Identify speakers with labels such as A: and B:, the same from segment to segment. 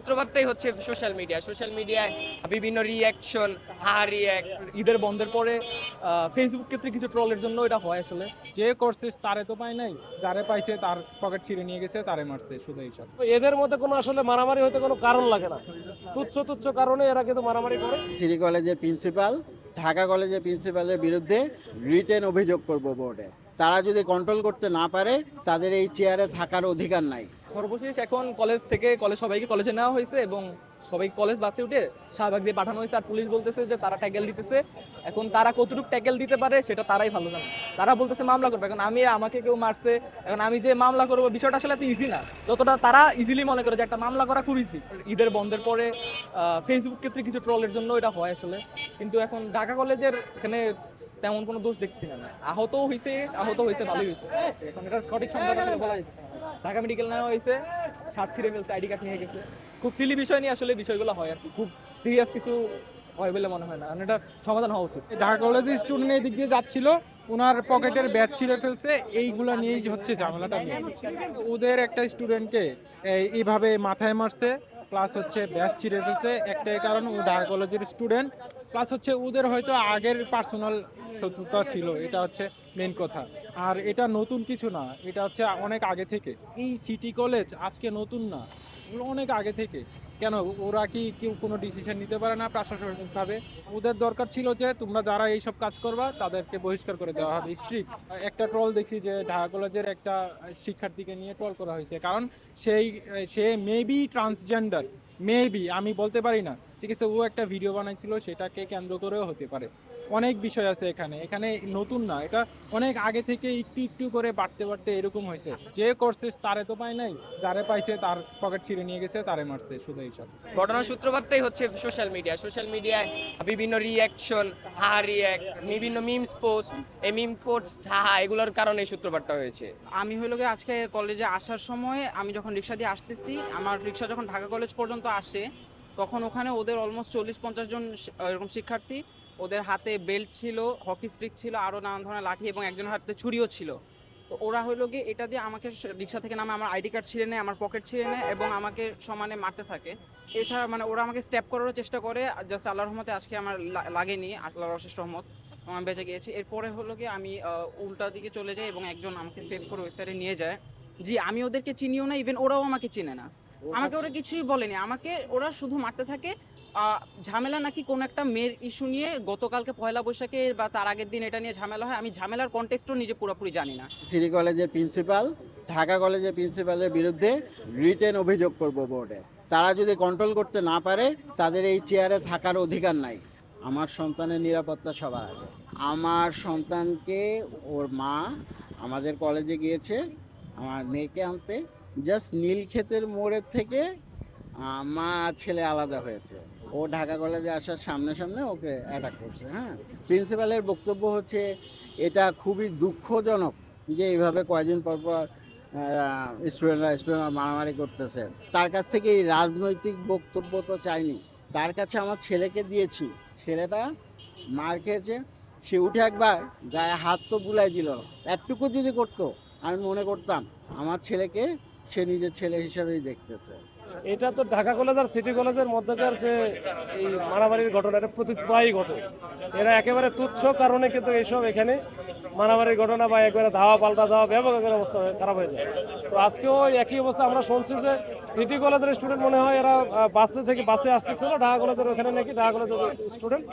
A: সূত্রপাতটাই হচ্ছে সোশ্যাল মিডিয়ায় বিভিন্ন রিয়াকশন, রিয়াক্ট।
B: ঈদের বন্ধের পরে ফেসবুক ক্ষেত্রে কিছু ট্রলের জন্য এটা হয় আসলে।
C: যে করছে তারে তো পায় নাই, যারে পাইছে তার পকেট ছিঁড়ে নিয়ে গেছে, তারে মারছে, শুধু এইসব।
D: এদের মধ্যে কোনো আসলে মারামারি হতে কোনো কারণ লাগে না, তুচ্ছ তুচ্ছ কারণে এরা কিন্তু মারামারি করে।
E: সিটি কলেজের প্রিন্সিপাল, ঢাকা কলেজের প্রিন্সিপালের বিরুদ্ধে রিটেন অভিযোগ করব বোর্ডে। তারা যদি কন্ট্রোল করতে না পারে, তাদের এই চেয়ারে থাকার অধিকার নাই।
B: সর্বশেষ এখন সবাইকে কলেজে নেওয়া হয়েছে এবং সবাই কলেজ বাসে উঠে শাহবাগ দিয়ে পাঠানো হয়েছে। আর পুলিশ বলতেছে যে তারা ট্যাকেল দিতেছে। এখন তারা কতটুকু ট্যাকেল দিতে পারে সেটা তারাই ভালো জানে। তারা বলতেছে মামলা করবে। এখন আমাকে কেউ মারছে, এখন আমি যে মামলা করবো বিষয়টা আসলে এত ইজি না যতটা তারা ইজিলি মনে করে যে একটা মামলা করা খুব ইজি। ঈদের বন্ধের পরে ফেসবুক ক্ষেত্রে কিছু ট্রলের জন্য এটা হয় আসলে। কিন্তু এখন ঢাকা কলেজের এখানে তেমন কোনো দোষ দেখছি না। আহত হয়েছে ভালোই হয়েছে। এখন এটা সঠিক সংখ্যাটা আসলে বলা যাচ্ছে না। ঢাকা মেডিকেল নেওয়া হয়েছে, সাত ছিঁড়ে ফেলছে, আইডি কার্ড নিয়ে গেছে। খুব সিলি বিষয় নিয়ে আসলে বিষয়গুলো হয় আর কি, খুব সিরিয়াস কিছু হয় বলে মনে হয় না। এটা সমাধান হওয়া উচিত।
C: ঢাকা কলেজের স্টুডেন্ট এই দিক দিয়ে যাচ্ছিল, ওনার পকেটের ব্যাগ ছিঁড়ে ফেলছে, এইগুলা নিয়েই হচ্ছে ঝামেলাটা নিয়ে। ওদের একটা স্টুডেন্টকে এইভাবে মাথায় মারছে, প্লাস হচ্ছে ব্যাগ ছিঁড়ে ফেলছে। একটাই কারণ, ও ঢাকা কলেজের স্টুডেন্ট, প্লাস হচ্ছে ওদের হয়তো আগের পার্সোনাল শত্রুতা ছিল, এটা হচ্ছে মেন কথা। আর এটা নতুন কিছু না, এটা হচ্ছে অনেক আগে থেকে। এই সিটি কলেজ আজকে নতুন না, এগুলো অনেক আগে থেকে। কেন ওরা কি কেউ কোনো ডিসিশন নিতে পারে না প্রশাসনিকভাবে? ওদের দরকার ছিল যে তোমরা যারা এইসব কাজ করবা তাদেরকে বহিষ্কার করে দেওয়া হবে, স্ট্রিক্ট। একটা ট্রল দেখছি যে ঢাকা কলেজের একটা শিক্ষার্থীকে নিয়ে ট্রল করা হয়েছে, কারণ সে মেবি ট্রান্সজেন্ডার, মেবি, আমি বলতে পারি না, ঠিক আছে। ও একটা ভিডিও বানাইছিল, সেটাকে কেন্দ্র করেও হতে পারে। অনেক বিষয় আছে এখানে নতুন না, এটা অনেক আগে থেকে একটু একটু করে বাড়তে এরকম হয়েছে। যে করছে তারে তো পায় নাই, যারে পাইছে তার পকেট ছিঁড়ে নিয়ে গেছে, তারে মারছে, শুধু এইসব।
A: ঘটনার সূত্রপাতটাই হচ্ছে সোশ্যাল মিডিয়ায় বিভিন্ন রিয়াকশন, রিয়াক্ট, বিভিন্ন মিমস পোস্ট, এই মিম পোস্ট এগুলোর কারণে সূত্রপাতটা হয়েছে।
F: আমি হলো গিয়ে আজকে কলেজে আসার সময়, আমি যখন রিক্সা দিয়ে আসতেছি, আমার রিক্সা যখন ঢাকা কলেজ পর্যন্ত আসে, তখন ওখানে ওদের অলমোস্ট 40-50 জন এরকম শিক্ষার্থী, ওদের হাতে বেল্ট ছিল, হকি স্টিক ছিল, আরও নানান ধরনের লাঠি, এবং একজনের হাতে ছুরিও ছিল। তো ওরা হলো গিয়ে এটা দিয়ে আমাকে রিক্সা থেকে নামে আমার আইডি কার্ড ছিঁড়ে নেয়, আমার পকেট ছিঁড়ে নেয়, এবং আমাকে সমানে মারতে থাকে। এছাড়া মানে ওরা আমাকে স্ট্যাপ করারও চেষ্টা করে, জাস্ট আল্লাহর রহমতে আজকে আমার লাগেনি, আল্লাহর অশেষ রহমত, আমি বেঁচে গিয়েছি। এরপরে হলো গিয়ে আমি উল্টা দিকে চলে যাই এবং একজন আমাকে সেভ করে ওই সাইডে নিয়ে যায়। জি, আমি ওদেরকে চিনিও না, ইভেন ওরাও আমাকে চিনে না। আমাকে ওরা কিছুই বলেনি, আমাকে ওরা শুধু মারতে থাকে। ঝামেলা নাকি কোনো একটা মেয়ের ইস্যু নিয়ে, গতকালকে পয়লা বৈশাখে বা তার আগের দিন এটা নিয়ে ঝামেলা হয়। আমি ঝামেলার কনটেক্সটও নিজে পুরোপুরি জানি না।
E: সিটি কলেজের প্রিন্সিপাল, ঢাকা কলেজের প্রিন্সিপালের বিরুদ্ধে রিটেন অভিযোগ করব বোর্ডে। তারা যদি কন্ট্রোল করতে না পারে, তাদের এই চেয়ারে থাকার অধিকার নাই। আমার সন্তানের নিরাপত্তা সবার আগে। আমার সন্তানকে ওর মা আমাদের কলেজে গিয়েছে আমার মেয়েকে আনতে, জাস্ট নীলক্ষেতের মোড়ের থেকে মা ছেলে আলাদা হয়েছে। ও ঢাকা কলেজে আসার সামনে ওকে অ্যাটাক করছে। হ্যাঁ, প্রিন্সিপালের বক্তব্য হচ্ছে এটা খুবই দুঃখজনক যে এইভাবে কয়েকদিন পর স্টুডেন্টরা মারামারি করতেছে। তার কাছ থেকে এই রাজনৈতিক বক্তব্য তো চাইনি, তার কাছে আমার ছেলেকে দিয়েছি। ছেলেটা মার খেয়েছে, সে উঠে একবার গায়ে হাত তো বুলাই দিল। একটুকু যদি করতো, আমি মনে করতাম আমার ছেলেকে সে নিজের ছেলে হিসেবেই দেখতেছে।
D: এটা তো ঢাকা কলেজ আর সিটি কলেজের মধ্যকার যে এই মারামারির ঘটনা, এটা প্রায়ই ঘটে। এরা একেবারে তুচ্ছ কারণে কিন্তু এইসব এখানে মারামারির ঘটনা বা একবারে ধাওয়া পাল্টা ধাওয়া ব্যাপক অবস্থা খারাপ হয়ে যায়। তো আজকেও একই অবস্থা আমরা শুনছি যে সিটি কলেজের স্টুডেন্ট মনে হয় এরা বাসে আসতেছিল, ঢাকা কলেজের ওখানে নাকি ঢাকা কলেজের স্টুডেন্ট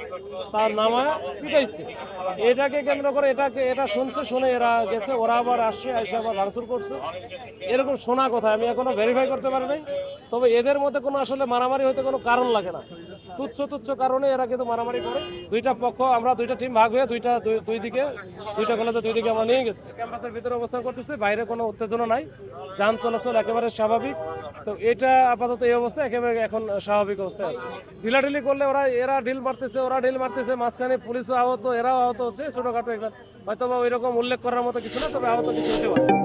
D: তার নামায় পিটাইছে। এটাকে কেন্দ্র করে এটা শুনে এরা গেছে, ওরা আবার আসছে, এসে আবার ভাঙচুর করছে, এরকম শোনা কথা। আমি এখনো ভেরিফাই করতে পারি নাই, তবে এদের মধ্যে কোনো আসলে মারামারি হতে কোনো কারণ লাগে না, তুচ্ছ কারণে এরা কিন্তু মারামারি করে। দুইটা পক্ষ, আমরা দুইটা টিম ভাগ হয়ে দুইটা কলেজে দুই দিকে আমরা নিয়ে গেছি। ক্যাম্পাসের ভিতরে অবস্থান করতেছে, বাইরে কোনো উত্তেজনা নাই, যান চলাচল একেবারে স্বাভাবিক। তো এটা আপাতত এই অবস্থা একেবারে এখন স্বাভাবিক অবস্থায় আছে। ঢিলাঢিলি করলে এরা ঢিল মারতেছে, মাঝখানে পুলিশও আহত, এরাও আহত হচ্ছে, ছোটখাটো একটা হয়তো বা ওই রকম উল্লেখ করার মতো কিছু না, তবে আহত কিছু হতে পারে।